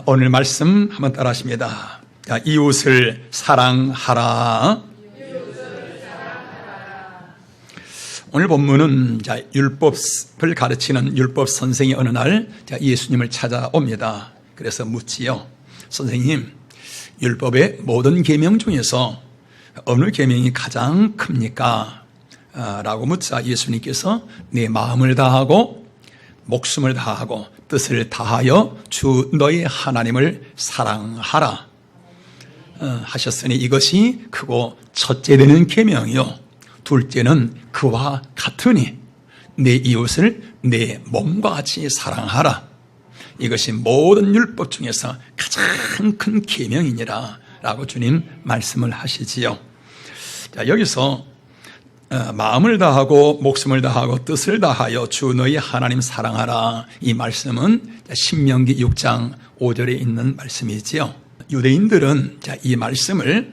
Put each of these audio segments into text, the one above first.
오늘 말씀 한번 따라 하십니다. 이웃을 사랑하라. 오늘 본문은 율법을 가르치는 율법 선생이 어느 날 예수님을 찾아옵니다. 그래서 묻지요. 선생님, 율법의 모든 계명 중에서 어느 계명이 가장 큽니까? 라고 묻자 예수님께서 내 마음을 다하고 목숨을 다하고 뜻을 다하여 주 너의 하나님을 사랑하라 하셨으니 이것이 크고 첫째 되는 계명이요 둘째는 그와 같으니 내 이웃을 내 몸과 같이 사랑하라. 이것이 모든 율법 중에서 가장 큰 계명이니라 라고 주님 말씀을 하시지요. 여기서 마음을 다하고 목숨을 다하고 뜻을 다하여 주 너희 하나님 사랑하라. 이 말씀은 신명기 6장 5절에 있는 말씀이지요. 유대인들은 이 말씀을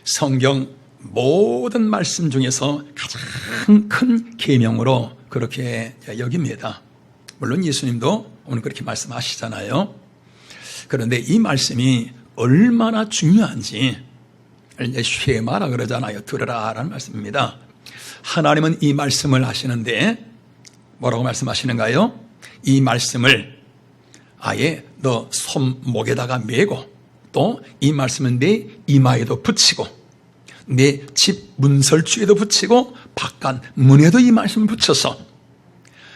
성경 모든 말씀 중에서 가장 큰 계명으로 그렇게 여깁니다. 물론 예수님도 오늘 그렇게 말씀하시잖아요. 그런데 이 말씀이 얼마나 중요한지 쉐마라 그러잖아요. 들으라라는 말씀입니다. 하나님은 이 말씀을 하시는데 뭐라고 말씀하시는가요? 이 말씀을 아예 너 손목에다가 메고 또 이 말씀은 내 이마에도 붙이고 내 집 문설주에도 붙이고 바깥 문에도 이 말씀을 붙여서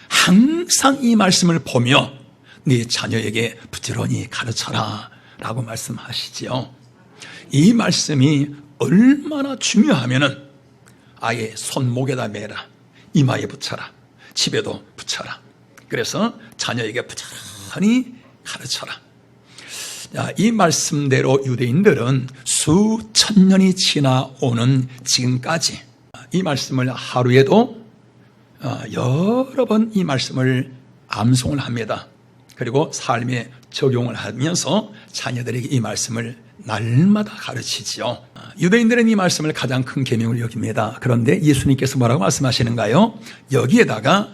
항상 이 말씀을 보며 네 자녀에게 부지런히 가르쳐라 라고 말씀하시지요. 이 말씀이 얼마나 중요하면은 아예 손목에다 매라, 이마에 붙여라, 집에도 붙여라. 그래서 자녀에게 부지런히 가르쳐라. 이 말씀대로 유대인들은 수천 년이 지나오는 지금까지 이 말씀을 하루에도 여러 번 이 말씀을 암송을 합니다. 그리고 삶에 적용을 하면서 자녀들에게 이 말씀을 날마다 가르치지요. 유대인들은 이 말씀을 가장 큰 계명으로 여깁니다. 그런데 예수님께서 뭐라고 말씀하시는가요? 여기에다가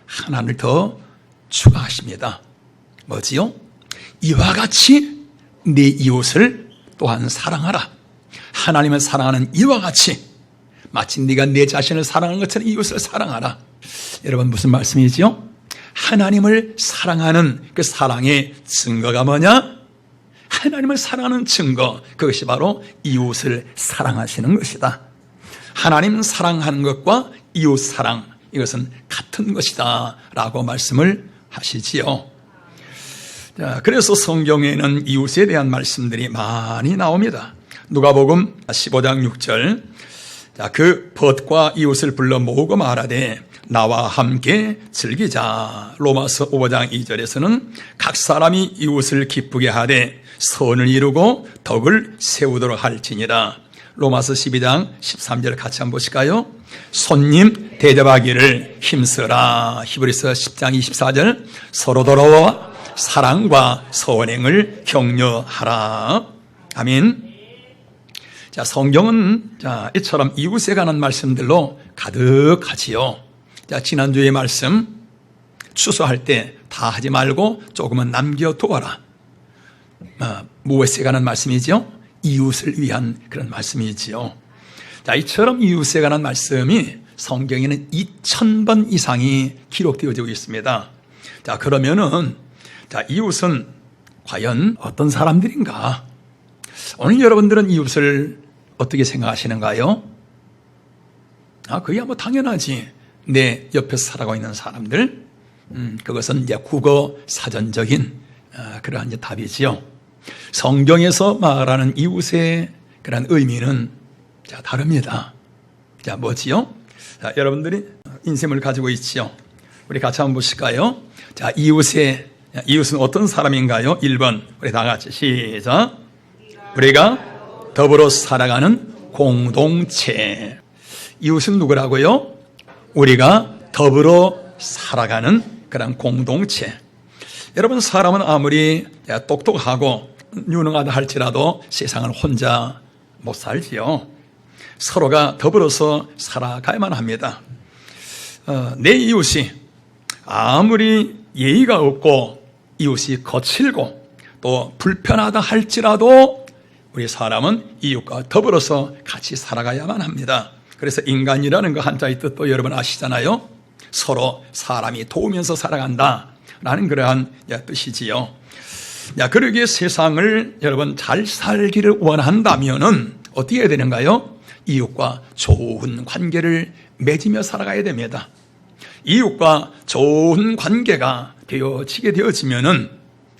하나를 더 추가하십니다. 뭐지요? 이와 같이 네 이웃을 또한 사랑하라. 하나님을 사랑하는 이와 같이 마치 네가 내 자신을 사랑하는 것처럼 이웃을 사랑하라. 여러분 무슨 말씀이지요? 하나님을 사랑하는 그 사랑의 증거가 뭐냐? 하나님을 사랑하는 증거, 그것이 바로 이웃을 사랑하시는 것이다. 하나님 사랑하는 것과 이웃 사랑, 이것은 같은 것이다 라고 말씀을 하시지요. 그래서 성경에는 이웃에 대한 말씀들이 많이 나옵니다. 누가복음 15장 6절, 그 벗과 이웃을 불러 모으고 말하되 나와 함께 즐기자. 로마서 5장 2절에서는 각 사람이 이웃을 기쁘게 하되 선을 이루고 덕을 세우도록 할지니라. 로마서 12장 13절 같이 한번 보실까요? 손님 대접하기를 힘쓰라. 히브리서 10장 24절 서로더러 사랑과 선행을 격려하라. 아멘. 성경은 이처럼 이웃에 관한 말씀들로 가득하지요. 지난주의 말씀 추수할 때 다 하지 말고 조금은 남겨두어라. 무엇에 관한 말씀이지요? 이웃을 위한 그런 말씀이지요. 이처럼 이웃에 관한 말씀이 성경에는 2000번 이상이 기록되어지고 있습니다. 그러면은 이웃은 과연 어떤 사람들인가? 오늘 여러분들은 이웃을 어떻게 생각하시는가요? 그게 뭐 당연하지. 내 옆에서 살아가고 있는 사람들, 그것은 이제 국어 사전적인 그러한 이제 답이지요. 성경에서 말하는 이웃의 그런 의미는 다릅니다. 뭐지요? 여러분들이 인생을 가지고 있지요. 우리 같이 한번 보실까요? 이웃은 어떤 사람인가요? 1번, 우리 다 같이 시작. 우리가 더불어 살아가는 공동체. 이웃은 누구라고요? 우리가 더불어 살아가는 그런 공동체. 여러분, 사람은 아무리 똑똑하고 유능하다 할지라도 세상을 혼자 못 살지요. 서로가 더불어서 살아가야만 합니다. 내 이웃이 아무리 예의가 없고 이웃이 거칠고 또 불편하다 할지라도 우리 사람은 이웃과 더불어서 같이 살아가야만 합니다. 그래서 인간이라는 그 한자의 뜻도 여러분 아시잖아요. 서로 사람이 도우면서 살아간다라는 그러한 뜻이지요. 그러기에 세상을 여러분 잘 살기를 원한다면은 어떻게 해야 되는가요? 이웃과 좋은 관계를 맺으며 살아가야 됩니다. 이웃과 좋은 관계가 되어지면은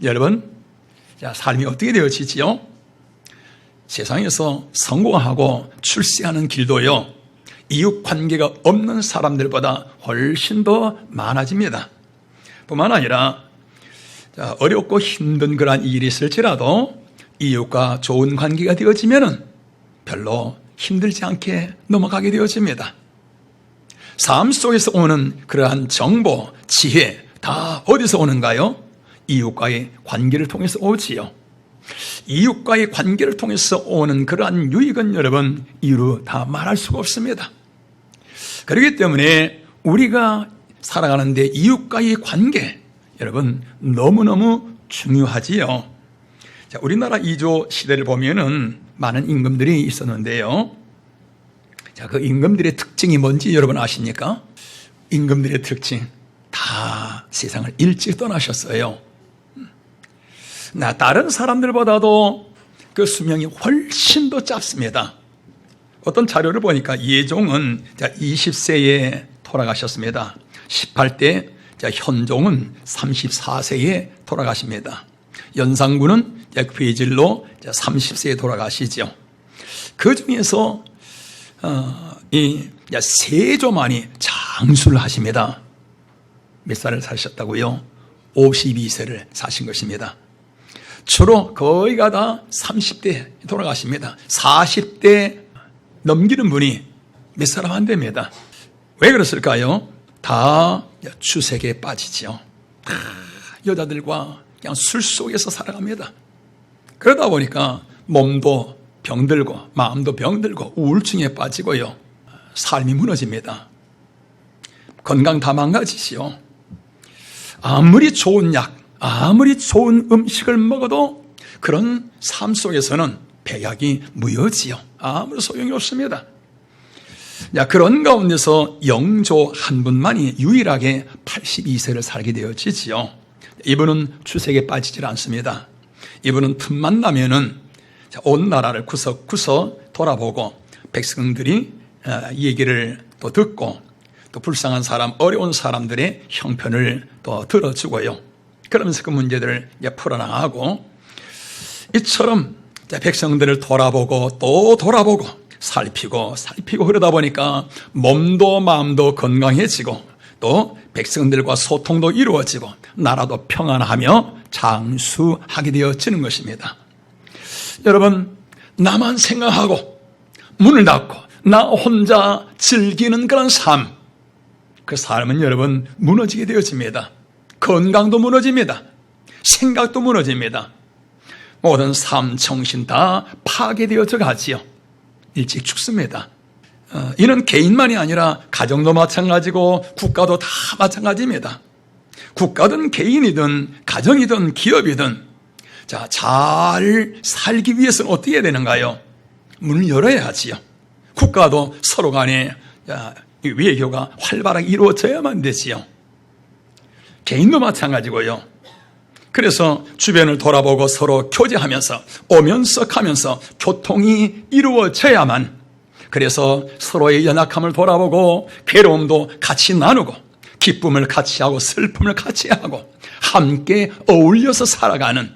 여러분, 삶이 어떻게 되어지지요? 세상에서 성공하고 출세하는 길도요, 이웃 관계가 없는 사람들보다 훨씬 더 많아집니다. 뿐만 아니라 어렵고 힘든 그러한 일이 있을지라도 이웃과 좋은 관계가 되어지면은 별로 힘들지 않게 넘어가게 되어집니다. 삶 속에서 오는 그러한 정보, 지혜 다 어디서 오는가요? 이웃과의 관계를 통해서 오지요. 이웃과의 관계를 통해서 오는 그러한 유익은 여러분 이루 다 말할 수가 없습니다. 그렇기 때문에 우리가 살아가는데 이웃과의 관계 여러분 너무너무 중요하지요. 우리나라 이조 시대를 보면은 많은 임금들이 있었는데요. 그 임금들의 특징이 뭔지 여러분 아십니까? 임금들의 특징 다 세상을 일찍 떠나셨어요. 다른 사람들보다도 그 수명이 훨씬 더 짧습니다. 어떤 자료를 보니까 예종은 20세에 돌아가셨습니다. 18대, 현종은 34세에 돌아가십니다. 연산군은 괴질로 30세에 돌아가시죠. 그 중에서 이 세조만이 장수를 하십니다. 몇 살을 사셨다고요? 52세를 사신 것입니다. 주로 거의가 다 30대 돌아가십니다. 40대 넘기는 분이 몇 사람 안 됩니다. 왜 그랬을까요? 다 추색에 빠지죠. 여자들과 그냥 술 속에서 살아갑니다. 그러다 보니까 몸도 병들고 마음도 병들고 우울증에 빠지고요. 삶이 무너집니다. 건강 다 망가지지요. 아무리 좋은 약, 아무리 좋은 음식을 먹어도 그런 삶 속에서는 배약이 무효지요. 아무런 소용이 없습니다. 그런 가운데서 영조 한 분만이 유일하게 82세를 살게 되어지지요. 이분은 추색에 빠지질 않습니다. 이분은 틈만 나면은 온 나라를 구석구석 돌아보고 백성들이 얘기를 또 듣고 또 불쌍한 사람, 어려운 사람들의 형편을 또 들어주고요. 그러면서 그 문제들을 풀어나가고 이처럼 백성들을 돌아보고 또 돌아보고 살피고 그러다 보니까 몸도 마음도 건강해지고 또 백성들과 소통도 이루어지고 나라도 평안하며 장수하게 되어지는 것입니다. 여러분, 나만 생각하고 문을 닫고 나 혼자 즐기는 그런 삶, 그 삶은 여러분 무너지게 되어집니다. 건강도 무너집니다. 생각도 무너집니다. 모든 삶, 정신 다 파괴되어져 가지요. 일찍 죽습니다. 이는 개인만이 아니라 가정도 마찬가지고 국가도 다 마찬가지입니다. 국가든 개인이든 가정이든 기업이든 잘 살기 위해서는 어떻게 해야 되는가요? 문을 열어야 하지요. 국가도 서로 간에 외교가 활발하게 이루어져야만 되지요. 개인도 마찬가지고요. 그래서 주변을 돌아보고 서로 교제하면서 오면서 가면서 교통이 이루어져야만, 그래서 서로의 연약함을 돌아보고 괴로움도 같이 나누고 기쁨을 같이 하고 슬픔을 같이 하고 함께 어울려서 살아가는,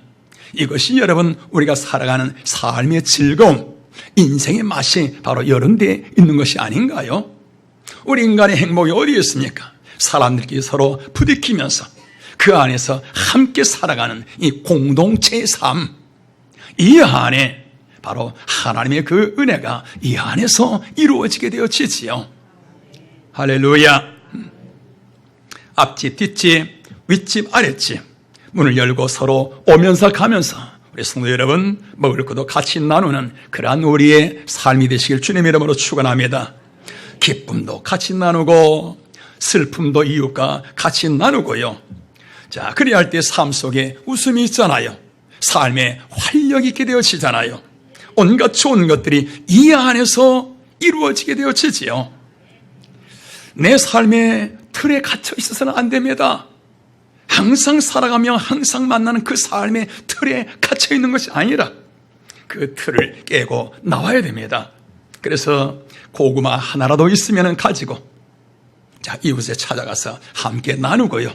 이것이 여러분 우리가 살아가는 삶의 즐거움, 인생의 맛이 바로 이런 데 있는 것이 아닌가요? 우리 인간의 행복이 어디에 있습니까? 사람들끼리 서로 부딪히면서 그 안에서 함께 살아가는 이 공동체의 삶, 이 안에 바로 하나님의 그 은혜가 이 안에서 이루어지게 되어지지요. 할렐루야. 앞집, 뒷집, 윗집, 아랫집 문을 열고 서로 오면서 가면서 우리 성도 여러분 먹을 것도 같이 나누는 그러한 우리의 삶이 되시길 주님의 이름으로 축원합니다. 기쁨도 같이 나누고 슬픔도 이웃과 같이 나누고요. 그래야 할 때 삶 속에 웃음이 있잖아요. 삶에 활력이 있게 되어지잖아요. 온갖 좋은 것들이 이 안에서 이루어지게 되어지지요. 내 삶의 틀에 갇혀 있어서는 안 됩니다. 항상 살아가며 항상 만나는 그 삶의 틀에 갇혀 있는 것이 아니라 그 틀을 깨고 나와야 됩니다. 그래서 고구마 하나라도 있으면 가지고 이웃에 찾아가서 함께 나누고요.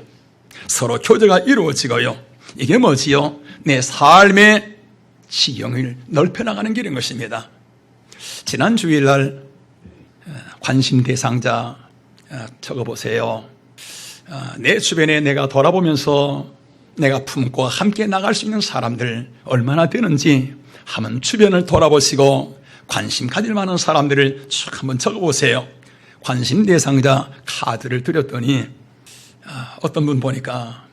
서로 교제가 이루어지고요. 이게 뭐지요? 내 삶의 지경을 넓혀나가는 길인 것입니다. 지난 주일날 관심 대상자 적어보세요. 내 주변에 내가 돌아보면서 내가 품고 함께 나갈 수 있는 사람들 얼마나 되는지 한번 주변을 돌아보시고 관심 가질 만한 사람들을 쭉 한번 적어보세요. 관심 대상자 카드를 드렸더니 어떤 분 보니까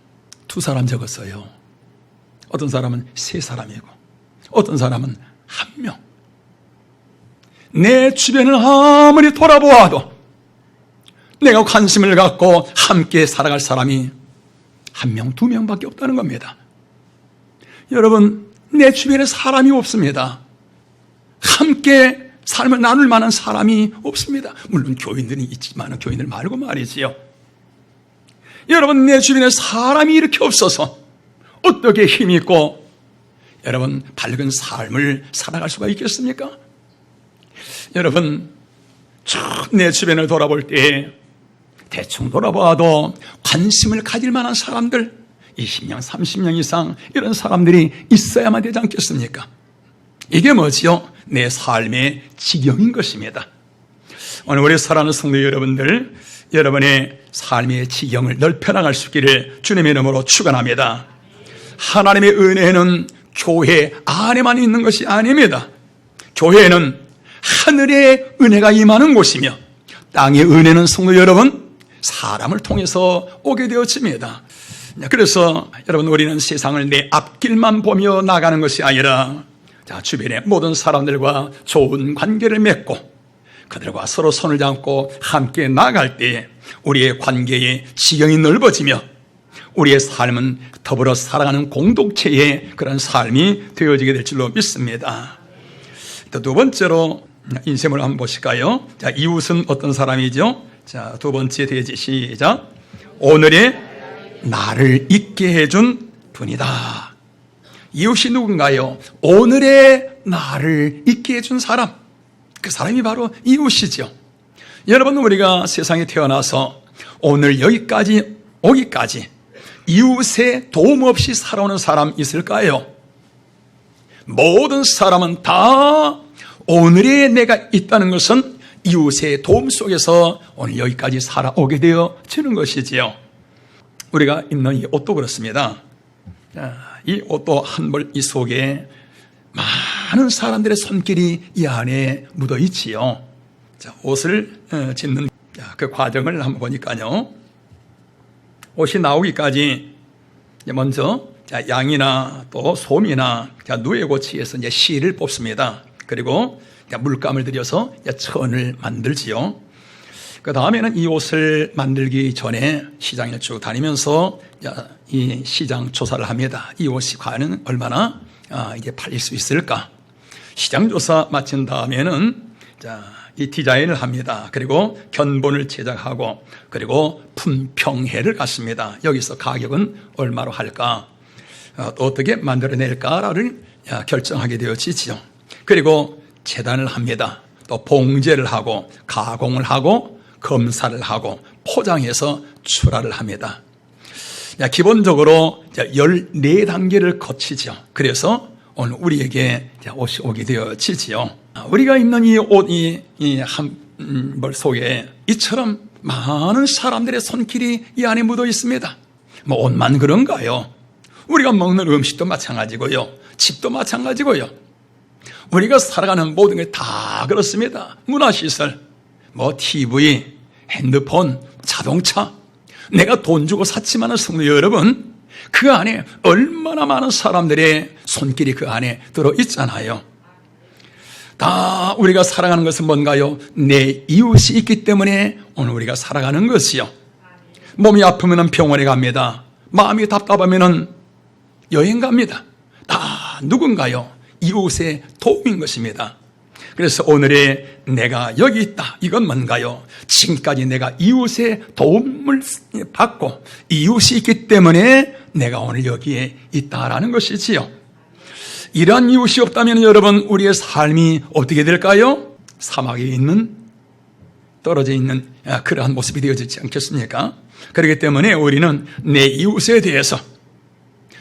2사람 적었어요. 어떤 사람은 3사람이고 어떤 사람은 1명. 내 주변을 아무리 돌아보아도 내가 관심을 갖고 함께 살아갈 사람이 1명, 2명밖에 없다는 겁니다. 여러분, 내 주변에 사람이 없습니다. 함께 삶을 나눌 만한 사람이 없습니다. 물론 교인들이 있지만 교인들 말고 말이지요. 여러분, 내 주변에 사람이 이렇게 없어서 어떻게 힘이 있고 여러분 밝은 삶을 살아갈 수가 있겠습니까? 여러분, 쭉 내 주변을 돌아볼 때 대충 돌아봐도 관심을 가질 만한 사람들 20년, 30년 이상 이런 사람들이 있어야만 되지 않겠습니까? 이게 뭐지요? 내 삶의 지경인 것입니다. 오늘 우리 사랑하는 성도 여러분들, 여러분의 삶의 지경을 넓혀나갈 수 있기를 주님의 이름으로 축원합니다. 하나님의 은혜는 교회 안에만 있는 것이 아닙니다. 교회는 하늘의 은혜가 임하는 곳이며 땅의 은혜는 성도 여러분 사람을 통해서 오게 되어집니다. 그래서 여러분, 우리는 세상을 내 앞길만 보며 나가는 것이 아니라 주변의 모든 사람들과 좋은 관계를 맺고 그들과 서로 손을 잡고 함께 나갈 때 우리의 관계의 지경이 넓어지며 우리의 삶은 더불어 살아가는 공동체의 그런 삶이 되어지게 될 줄로 믿습니다. 또 2번째로 인셈을 한번 보실까요? 이웃은 어떤 사람이죠? 2번째 대지 시작. 오늘의 나를 있게 해준 분이다. 이웃이 누군가요? 오늘의 나를 있게 해준 사람. 그 사람이 바로 이웃이죠. 여러분, 우리가 세상에 태어나서 오늘 여기까지 오기까지 이웃의 도움 없이 살아오는 사람 있을까요? 모든 사람은 다 오늘의 내가 있다는 것은 이웃의 도움 속에서 오늘 여기까지 살아오게 되어지는 것이지요. 우리가 입는 이 옷도 그렇습니다. 이 옷도 한 벌 이 속에 많은 사람들의 손길이 이 안에 묻어 있지요. 옷을 짓는 그 과정을 한번 보니까요. 옷이 나오기까지 먼저 양이나 또 솜이나 누에 고치에서 이제 실을 뽑습니다. 그리고 물감을 들여서 천을 만들지요. 그 다음에는 이 옷을 만들기 전에 시장을 쭉 다니면서 이 시장 조사를 합니다. 이 옷이 과연 얼마나 이제 팔릴 수 있을까? 시장 조사 마친 다음에는 이 디자인을 합니다. 그리고 견본을 제작하고 그리고 품평회를 갖습니다. 여기서 가격은 얼마로 할까? 또 어떻게 만들어낼까를 결정하게 되어지죠. 그리고 재단을 합니다. 또 봉제를 하고 가공을 하고 검사를 하고 포장해서 출하를 합니다. 기본적으로 14단계를 거치죠. 그래서 오늘 우리에게 옷이 오게 되어지지요. 우리가 입는 이 옷이 한 벌 속에 이처럼 많은 사람들의 손길이 이 안에 묻어 있습니다. 뭐 옷만 그런가요? 우리가 먹는 음식도 마찬가지고요. 집도 마찬가지고요. 우리가 살아가는 모든 게 다 그렇습니다. 문화시설, 뭐 TV, 핸드폰, 자동차, 내가 돈 주고 샀지만 성도 여러분, 그 안에 얼마나 많은 사람들의 손길이 그 안에 들어있잖아요. 다 우리가 살아가는 것은 뭔가요? 내 이웃이 있기 때문에 오늘 우리가 살아가는 것이요. 몸이 아프면 병원에 갑니다. 마음이 답답하면 여행 갑니다. 다 누군가요? 이웃의 도움인 것입니다. 그래서 오늘의 내가 여기 있다, 이건 뭔가요? 지금까지 내가 이웃의 도움을 받고 이웃이 있기 때문에 내가 오늘 여기에 있다라는 것이지요. 이러한 이웃이 없다면 여러분, 우리의 삶이 어떻게 될까요? 사막에 있는, 떨어져 있는 그러한 모습이 되어지지 않겠습니까? 그렇기 때문에 우리는 내 이웃에 대해서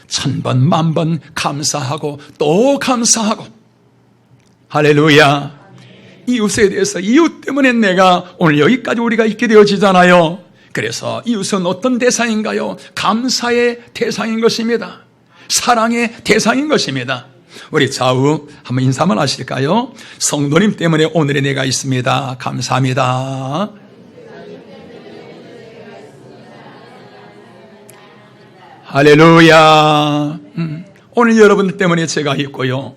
1000번, 10,000번 감사하고 또 감사하고, 할렐루야. 이웃에 대해서, 이웃 때문에 내가 오늘 여기까지 우리가 있게 되어지잖아요. 그래서 이웃은 어떤 대상인가요? 감사의 대상인 것입니다. 사랑의 대상인 것입니다. 우리 좌우 한번 인사 한번 하실까요? 성도님 때문에 오늘의 내가 있습니다. 감사합니다. 할렐루야. 오늘 여러분들 때문에 제가 있고요.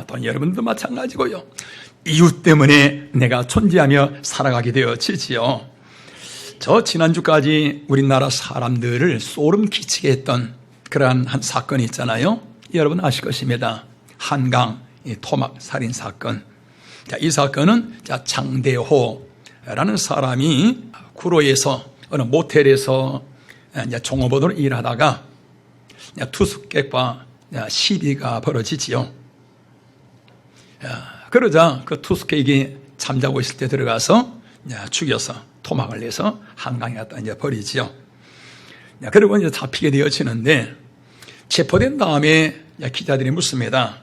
또 여러분도 마찬가지고요. 이웃 때문에 내가 존재하며 살아가게 되어지지요. 저 지난주까지 우리나라 사람들을 소름 끼치게 했던 그러한 한 사건이 있잖아요. 여러분 아실 것입니다. 한강 토막 살인 사건. 이 사건은 장대호라는 사람이 구로에서 어느 모텔에서 종업원으로 일하다가 투숙객과 시비가 벌어지지요. 그러자 그 투숙객이 잠자고 있을 때 들어가서 죽여서 토막을 내서 한강에 갖다 버리지요. 그리고 이제 잡히게 되어지는데, 체포된 다음에 기자들이 묻습니다.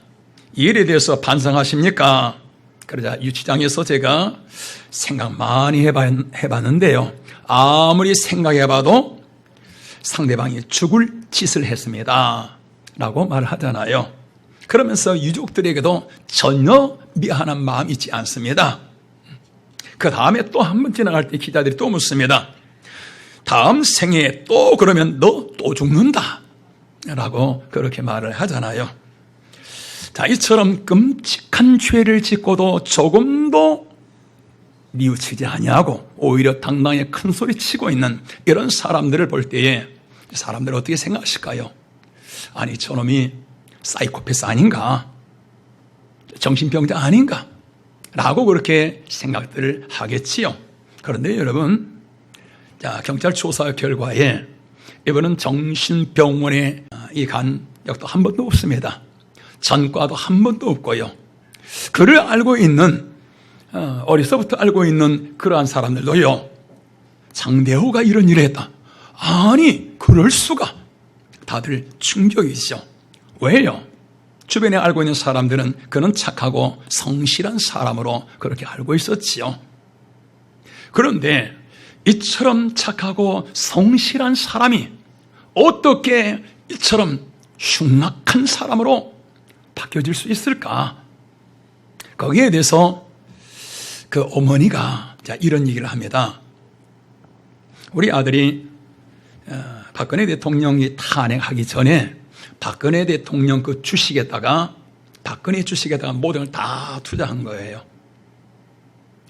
이 일에 대해서 반성하십니까? 그러자 유치장에서 제가 생각 많이 해봤는데요. 아무리 생각해봐도 상대방이 죽을 짓을 했습니다. 라고 말을 하잖아요. 그러면서 유족들에게도 전혀 미안한 마음이 있지 않습니다. 그 다음에 또 한 번 지나갈 때 기자들이 또 묻습니다. 다음 생에 또 그러면 너 또 죽는다. 라고 그렇게 말을 하잖아요. 자, 이처럼 끔찍한 죄를 짓고도 조금도 뉘우치지 아니하고 오히려 당당히 큰 소리 치고 있는 이런 사람들을 볼 때에 사람들은 어떻게 생각하실까요? 아니, 저놈이 사이코패스 아닌가? 정신병자 아닌가? 라고 그렇게 생각들을 하겠지요. 그런데 여러분, 경찰 조사 결과에 이번은 정신병원에 간 적도 한 번도 없습니다. 전과도 한 번도 없고요. 그를 알고 있는, 어려서부터 알고 있는 그러한 사람들도요, 장대호가 이런 일을 했다. 아니, 그럴 수가. 다들 충격이죠. 왜요? 주변에 알고 있는 사람들은 그는 착하고 성실한 사람으로 그렇게 알고 있었지요. 그런데 이처럼 착하고 성실한 사람이 어떻게 이처럼 흉악한 사람으로 바뀌어질 수 있을까? 거기에 대해서 그 어머니가 이런 얘기를 합니다. 우리 아들이 박근혜 대통령이 탄핵하기 전에 박근혜 대통령 그 주식에다가, 박근혜 주식에다가 모든 걸 다 투자한 거예요.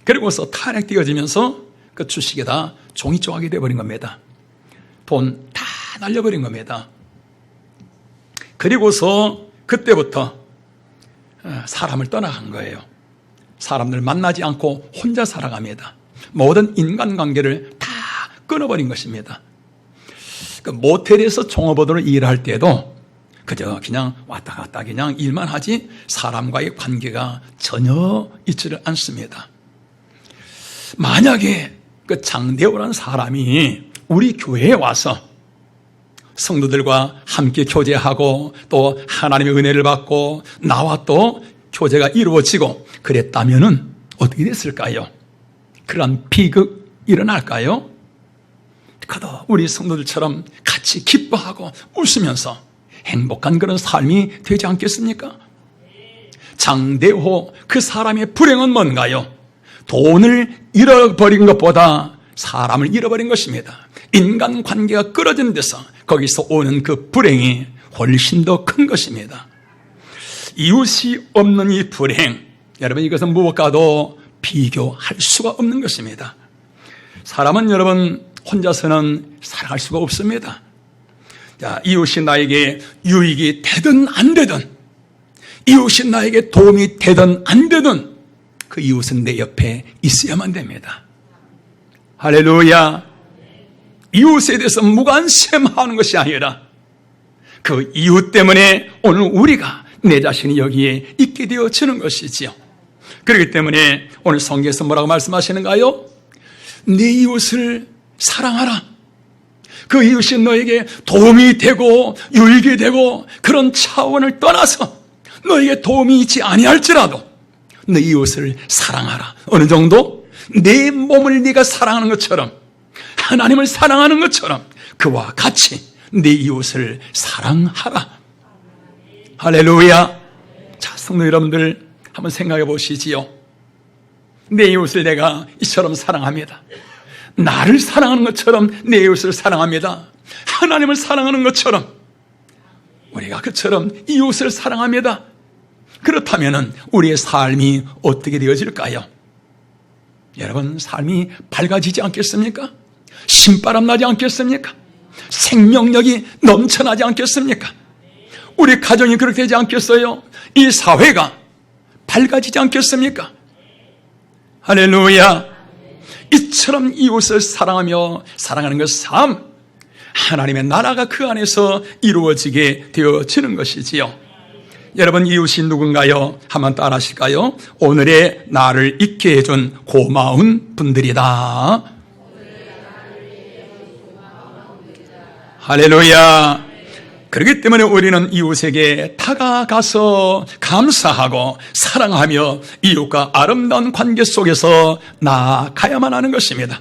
그리고서 탄핵되어지면서 그 주식에다 종이 조각이 되어버린 겁니다. 돈 다 날려버린 겁니다. 그리고서 그때부터 사람을 떠나간 거예요. 사람들 만나지 않고 혼자 살아갑니다. 모든 인간관계를 다 끊어버린 것입니다. 그 모텔에서 종업원으로 일할 때도 그저 그냥 왔다 갔다 그냥 일만 하지 사람과의 관계가 전혀 있지를 않습니다. 만약에 그 장대호라는 사람이 우리 교회에 와서 성도들과 함께 교제하고 또 하나님의 은혜를 받고 나와 또 교제가 이루어지고 그랬다면은 어떻게 됐을까요? 그런 비극 일어날까요? 그도 우리 성도들처럼 같이 기뻐하고 웃으면서 행복한 그런 삶이 되지 않겠습니까? 장대호 그 사람의 불행은 뭔가요? 돈을 잃어버린 것보다 사람을 잃어버린 것입니다. 인간관계가 끊어진 데서 거기서 오는 그 불행이 훨씬 더 큰 것입니다. 이웃이 없는 이 불행, 여러분 이것은 무엇과도 비교할 수가 없는 것입니다. 사람은 여러분 혼자서는 살아갈 수가 없습니다. 자, 이웃이 나에게 유익이 되든 안 되든 이웃이 나에게 도움이 되든 안 되든 그 이웃은 내 옆에 있어야만 됩니다. 할렐루야. 이웃에 대해서 무관심하는 것이 아니라 그 이웃 때문에 오늘 우리가 내 자신이 여기에 있게 되어지는 것이지요. 그렇기 때문에 오늘 성경에서 뭐라고 말씀하시는가요? 내 이웃을 사랑하라. 그 이웃이 너에게 도움이 되고 유익이 되고 그런 차원을 떠나서 너에게 도움이 있지 아니할지라도 너 이웃을 사랑하라. 어느 정도? 내 몸을 네가 사랑하는 것처럼, 하나님을 사랑하는 것처럼 그와 같이 내 이웃을 사랑하라. 할렐루야. 자, 성도 여러분들 한번 생각해 보시지요. 내 이웃을 내가 이처럼 사랑합니다. 나를 사랑하는 것처럼 내 이웃을 사랑합니다. 하나님을 사랑하는 것처럼 우리가 그처럼 이웃을 사랑합니다. 그렇다면 우리의 삶이 어떻게 되어질까요? 여러분, 삶이 밝아지지 않겠습니까? 신바람 나지 않겠습니까? 생명력이 넘쳐나지 않겠습니까? 우리 가정이 그렇게 되지 않겠어요? 이 사회가 밝아지지 않겠습니까? 할렐루야. 이처럼 이웃을 사랑하며 사랑하는 것 삶, 하나님의 나라가 그 안에서 이루어지게 되어지는 것이지요. 여러분, 이웃이 누군가요? 한번 따라 하실까요? 오늘의 나를 있게 해준 고마운 분들이다. 할렐루야. 그렇기 때문에 우리는 이웃에게 다가가서 감사하고 사랑하며 이웃과 아름다운 관계 속에서 나아가야만 하는 것입니다.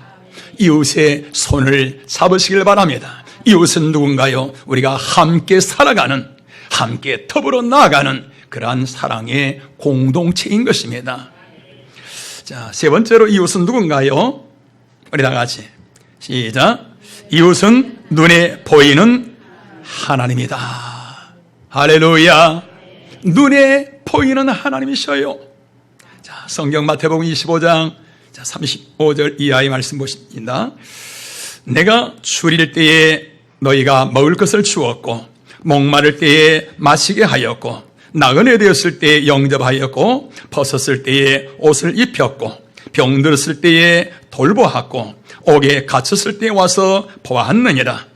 이웃의 손을 잡으시길 바랍니다. 이웃은 누군가요? 우리가 함께 살아가는, 함께 더불어 나아가는 그러한 사랑의 공동체인 것입니다. 자, 세 번째로 이웃은 누군가요? 우리 다 같이 시작. 이웃은 눈에 보이는 하나님이다. 할렐루야. 눈에 보이는 하나님이셔요. 자, 성경 마태복음 25장 35절 이하의 말씀 보십니다. 내가 줄일 때에 너희가 먹을 것을 주었고 목마를 때에 마시게 하였고 나그네 되었을 때에 영접하였고 벗었을 때에 옷을 입혔고 병들었을 때에 돌보았고 옥에 갇혔을 때에 와서 보았느니라.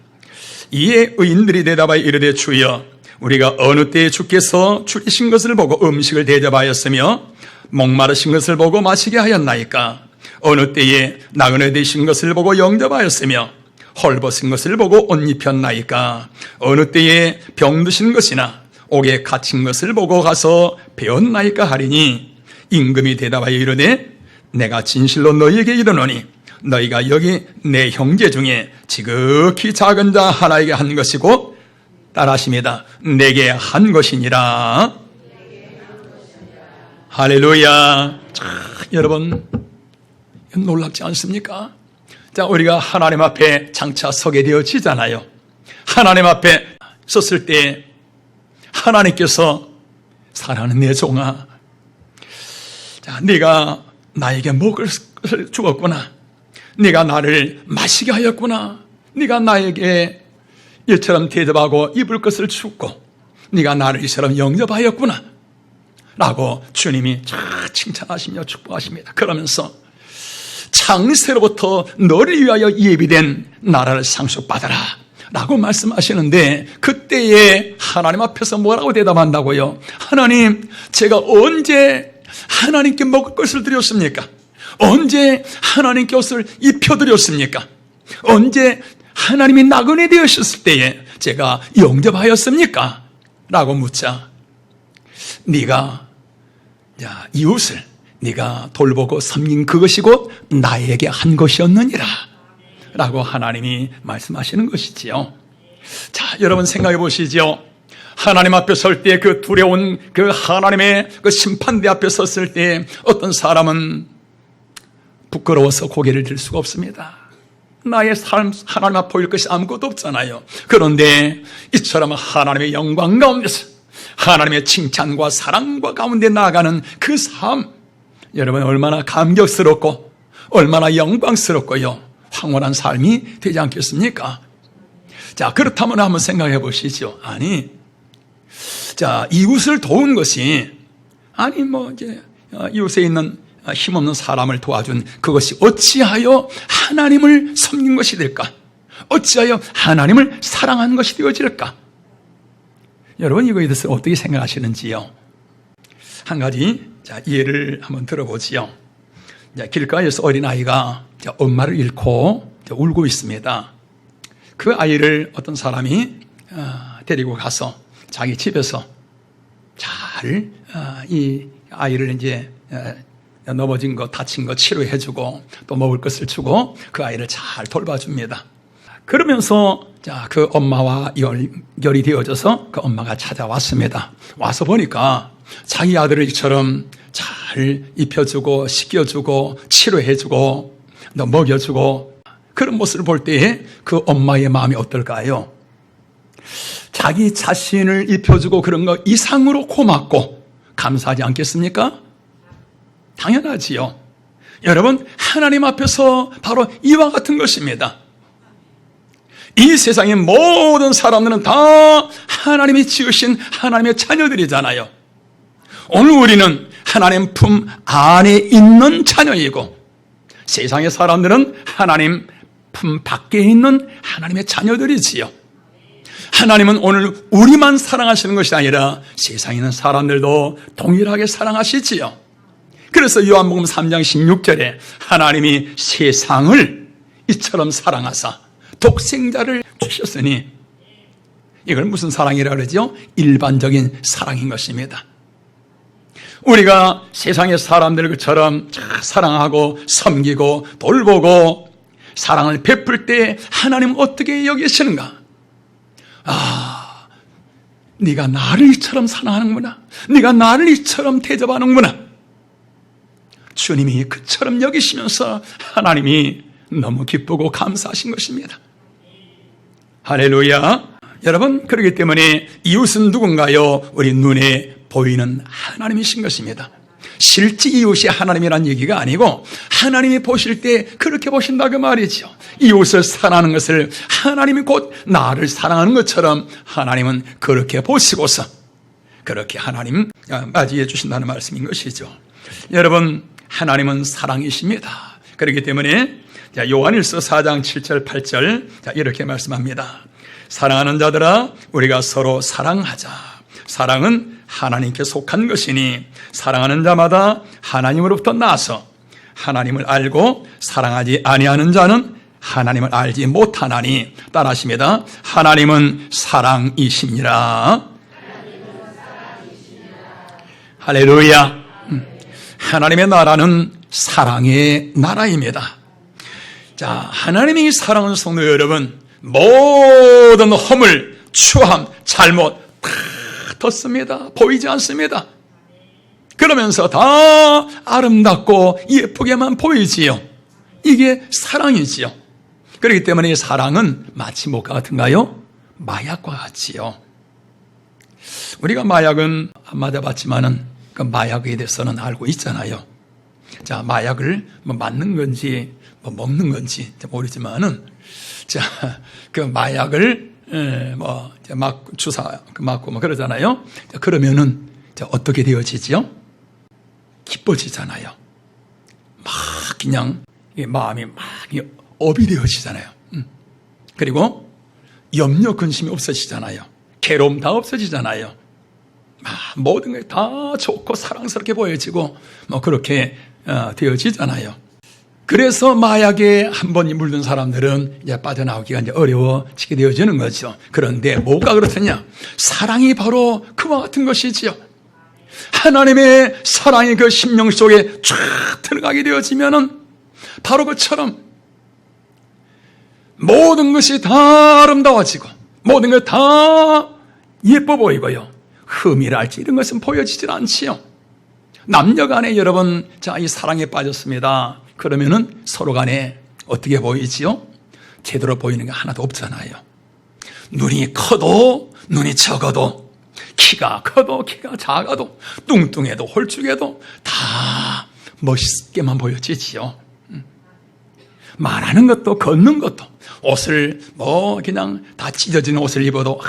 이에 의인들이 대답하여 이르되 주여 우리가 어느 때에 주께서 줄이신 것을 보고 음식을 대접하였으며 목마르신 것을 보고 마시게 하였나이까? 어느 때에 나그네 되신 것을 보고 영접하였으며 헐벗은 것을 보고 옷 입혔나이까? 어느 때에 병드신 것이나 옥에 갇힌 것을 보고 가서 배웠나이까 하리니 임금이 대답하여 이르되 내가 진실로 너희에게 이르노니 너희가 여기 내 형제 중에 지극히 작은 자 하나에게 한 것이고 따라하십니다. 내게 한 것이니라. 할렐루야. 자, 여러분 놀랍지 않습니까? 자, 우리가 하나님 앞에 장차 서게 되어지잖아요. 하나님 앞에 섰을 때 하나님께서 사랑하는 내 종아, 자, 네가 나에게 먹을 것을 주었구나. 네가 나를 마시게 하였구나. 네가 나에게 이처럼 대접하고 입을 것을 주고 네가 나를 이처럼 영접하였구나 라고 주님이 칭찬하시며 축복하십니다. 그러면서 창세로부터 너를 위하여 예비된 나라를 상속받아라 라고 말씀하시는데 그때에 하나님 앞에서 뭐라고 대답한다고요? 하나님, 제가 언제 하나님께 먹을 것을 드렸습니까? 언제 하나님께 옷을 입혀드렸습니까? 언제 하나님이 나그네 되셨을 때에 제가 영접하였습니까? 라고 묻자 네가 이웃을 네가 돌보고 섬긴 그것이 곧 나에게 한 것이었느니라 라고 하나님이 말씀하시는 것이지요. 자, 여러분 생각해 보시죠. 하나님 앞에 설 때 그 두려운 그 하나님의 그 심판대 앞에 섰을 때 어떤 사람은 부끄러워서 고개를 들 수가 없습니다. 나의 삶 하나님 앞에 보일 것이 아무것도 없잖아요. 그런데 이처럼 하나님의 영광 가운데서 하나님의 칭찬과 사랑과 가운데 나아가는 그 삶, 여러분 얼마나 감격스럽고 얼마나 영광스럽고요 황홀한 삶이 되지 않겠습니까? 자, 그렇다면 한번 생각해 보시죠. 아니, 자, 이웃을 도운 것이, 아니, 이웃에 있는 힘없는 사람을 도와준 그것이 어찌하여 하나님을 섬긴 것이 될까? 어찌하여 하나님을 사랑한 것이 되어질까? 여러분, 이거에 대해서 어떻게 생각하시는지요? 한 가지, 자, 예를 한번 들어보지요. 길가에서 어린아이가 엄마를 잃고 울고 있습니다. 그 아이를 어떤 사람이 데리고 가서 자기 집에서 잘 이 아이를 이제 넘어진 거, 다친 거 치료해주고 또 먹을 것을 주고 그 아이를 잘 돌봐줍니다. 그러면서 그 엄마와 연결이 되어져서 그 엄마가 찾아왔습니다. 와서 보니까 자기 아들을 이처럼 잘 입혀주고 씻겨주고 치료해주고 또 먹여주고 그런 모습을 볼 때에 그 엄마의 마음이 어떨까요? 자기 자신을 입혀주고 그런 거 이상으로 고맙고 감사하지 않겠습니까? 당연하지요. 여러분, 하나님 앞에서 바로 이와 같은 것입니다. 이 세상의 모든 사람들은 다 하나님이 지으신 하나님의 자녀들이잖아요. 오늘 우리는 하나님 품 안에 있는 자녀이고 세상의 사람들은 하나님 품 밖에 있는 하나님의 자녀들이지요. 하나님은 오늘 우리만 사랑하시는 것이 아니라 세상에 있는 사람들도 동일하게 사랑하시지요. 그래서 요한복음 3장 16절에 하나님이 세상을 이처럼 사랑하사 독생자를 주셨으니 이걸 무슨 사랑이라고 그러죠? 일반적인 사랑인 것입니다. 우리가 세상의 사람들을 그처럼 사랑하고 섬기고 돌보고 사랑을 베풀 때 하나님은 어떻게 여기시는가? 네가 나를 이처럼 사랑하는구나. 네가 나를 이처럼 대접하는구나. 주님이 그처럼 여기시면서 하나님이 너무 기쁘고 감사하신 것입니다. 할렐루야. 여러분, 그렇기 때문에 이웃은 누군가요? 우리 눈에 보이는 하나님이신 것입니다. 실제 이웃이 하나님이란 얘기가 아니고 하나님이 보실 때 그렇게 보신다 그 말이죠. 이웃을 사랑하는 것을 하나님이 곧 나를 사랑하는 것처럼 하나님은 그렇게 보시고서 그렇게 하나님 맞이해 주신다는 말씀인 것이죠. 여러분, 하나님은 사랑이십니다. 그렇기 때문에 요한일서 4장 7절 8절 이렇게 말씀합니다. 사랑하는 자들아 우리가 서로 사랑하자. 사랑은 하나님께 속한 것이니 사랑하는 자마다 하나님으로부터 나서 하나님을 알고 사랑하지 아니하는 자는 하나님을 알지 못하나니 따라하십니다. 하나님은 사랑이시니라. 할렐루야. 하나님의 나라는 사랑의 나라입니다. 자, 하나님이 사랑하는 성도 여러분, 모든 허물, 추함, 잘못 다 덧습니다. 보이지 않습니다. 그러면서 다 아름답고 예쁘게만 보이지요. 이게 사랑이지요. 그렇기 때문에 사랑은 마치 뭐가 같은가요? 마약과 같지요. 우리가 마약은 안 맞아봤지만은 그 마약에 대해서는 알고 있잖아요. 자, 마약을 맞는 건지 먹는 건지 모르지만은 자, 그 마약을 막 주사 맞고 그러잖아요. 그러면은 어떻게 되어지지요? 기뻐지잖아요. 막 그냥 마음이 막 업이 되어지잖아요. 그리고 염려 근심이 없어지잖아요. 괴로움 다 없어지잖아요. 모든 게 다 좋고 사랑스럽게 보여지고 그렇게 되어지잖아요. 그래서 마약에 한 번 물든 사람들은 이제 빠져나오기가 이제 어려워지게 되어지는 거죠. 그런데 뭐가 그렇느냐? 사랑이 바로 그와 같은 것이지요. 하나님의 사랑이 그 심령 속에 쫙 들어가게 되어지면은 바로 그처럼 모든 것이 다 아름다워지고 모든 것 다 예뻐 보이고요. 흠이랄지 이런 것은 보여지질 않지요. 남녀 간에 여러분, 자, 이 사랑에 빠졌습니다. 그러면은 서로 간에 어떻게 보이지요? 제대로 보이는 게 하나도 없잖아요. 눈이 커도 눈이 적어도 키가 커도 키가 작아도 뚱뚱해도 홀쭉해도 다 멋있게만 보여지지요. 말하는 것도 걷는 것도 옷을 그냥 다 찢어진 옷을 입어도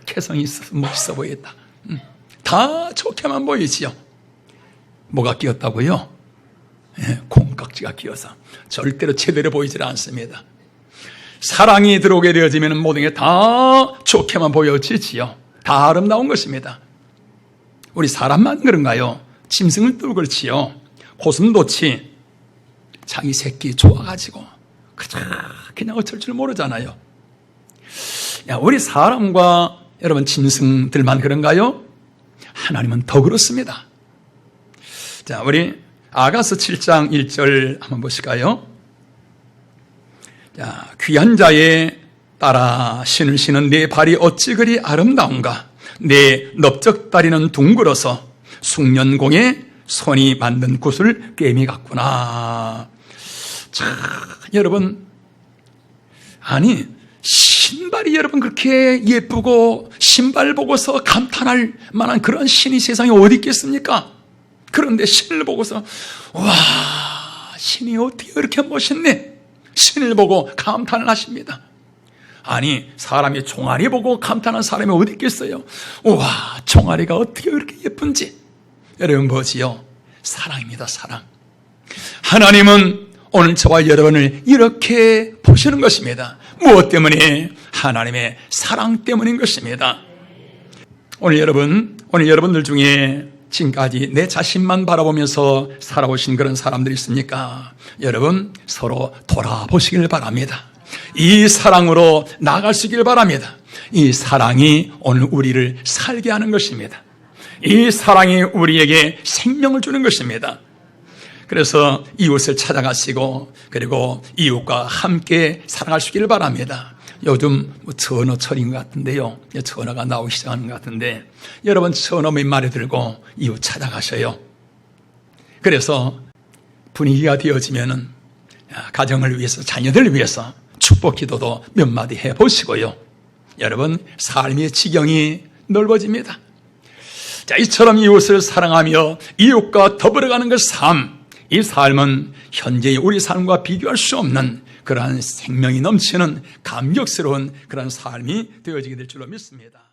개성이 있어서 멋있어 보이겠다. 다 좋게만 보이지요. 뭐가 끼었다고요? 콩깍지가 끼어서 절대로 제대로 보이질 않습니다. 사랑이 들어오게 되어지면 모든 게 다 좋게만 보여지지요. 다 아름다운 것입니다. 우리 사람만 그런가요? 짐승을 또 그렇지요. 고슴도치 자기 새끼 좋아가지고 그냥 어쩔 줄 모르잖아요. 우리 사람과 여러분 짐승들만 그런가요? 하나님은 더 그렇습니다. 자, 우리 아가서 7장 1절 한번 보실까요? 자, 귀한 자의 따라 신을 신은 내 발이 어찌 그리 아름다운가. 내 넓적다리는 둥글어서 숙련공에 손이 만든 구슬 꿰미 같구나. 자, 여러분, 아니 신발이 여러분 그렇게 예쁘고 신발 보고서 감탄할 만한 그런 신이 세상에 어디 있겠습니까? 그런데 신을 보고서 와, 신이 어떻게 이렇게 멋있네, 신을 보고 감탄을 하십니다. 아니 사람이 종아리 보고 감탄하는 사람이 어디 있겠어요? 와, 종아리가 어떻게 그렇게 예쁜지. 여러분 보지요, 사랑입니다. 사랑. 하나님은 오늘 저와 여러분을 이렇게 보시는 것입니다. 무엇 때문에? 하나님의 사랑 때문인 것입니다. 오늘 여러분들 중에 지금까지 내 자신만 바라보면서 살아오신 그런 사람들이 있습니까? 여러분 서로 돌아보시길 바랍니다. 이 사랑으로 나아갈 수 있길 바랍니다. 이 사랑이 오늘 우리를 살게 하는 것입니다. 이 사랑이 우리에게 생명을 주는 것입니다. 그래서 이웃을 찾아가시고 그리고 이웃과 함께 살아갈 수 있기를 바랍니다. 요즘 전어철인 것 같은데요, 전어가 나오기 시작하는 것 같은데 여러분 전어 몇 마리 들고 이웃 찾아가셔요. 그래서 분위기가 되어지면은 가정을 위해서, 자녀들을 위해서 축복 기도도 몇 마디 해보시고요. 여러분 삶의 지경이 넓어집니다. 자, 이처럼 이웃을 사랑하며 이웃과 더불어가는 그 삶, 이 삶은 현재의 우리 삶과 비교할 수 없는 그러한 생명이 넘치는 감격스러운 그런 삶이 되어지게 될 줄로 믿습니다.